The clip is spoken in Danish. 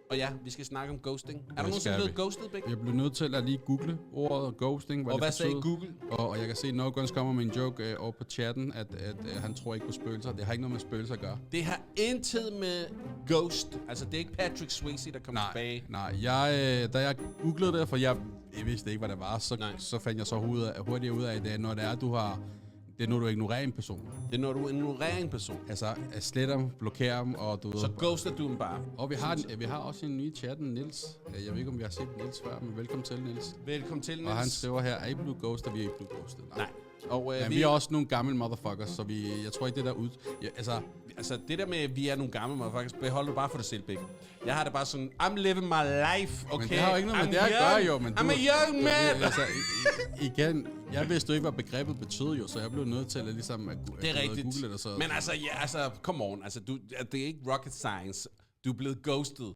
Og ja, vi skal snakke om ghosting. Er du nogensinde blevet ghostet, Bæk? Jeg blev nødt til at lige google ordet ghosting. Og hvad sagde Google? Og jeg kan se, at No Guns kommer med en joke over på chatten, at han tror ikke på spøgelser. Det har ikke noget med spøgelser at gøre. Det har intet med ghost. Altså, det er ikke Patrick Swayze, der kommer tilbage. Nej, da jeg googlede det, for jeg vidste ikke, hvad det var, så fandt jeg så hurtigt ud af, at det, når det er, det er, når du ignorerer en person. Det er, når du ignorerer en person. Altså, sletter dem, blokerer dem, og du ved... Så ghoster du dem bare. Og vi har også en ny chatten, Niels. Jeg ved ikke, om vi har set Niels før, men velkommen til, Niels. Velkommen til, Niels. Og han skriver her, er I blevet ghostet? Vi er ikke blevet ghostet. Nej. Og, men vi er også nogle gamle motherfuckers, så jeg tror ikke, det der ud... Ja, altså, det der med, at vi er nogle gamle motherfuckers, behold du bare for dig selv, Bæk. Jeg har det bare sådan, I'm living my life, okay? Men det har jo ikke noget med det at gøre, jo. Men I'm a young man! Altså, igen, jeg vidste jo ikke, hvad begrebet betød, jo, så jeg blev nødt til at ligesom... Det er rigtigt. Google det, så. Men altså, come on. Altså, det er ikke rocket science. Du er blevet ghostet.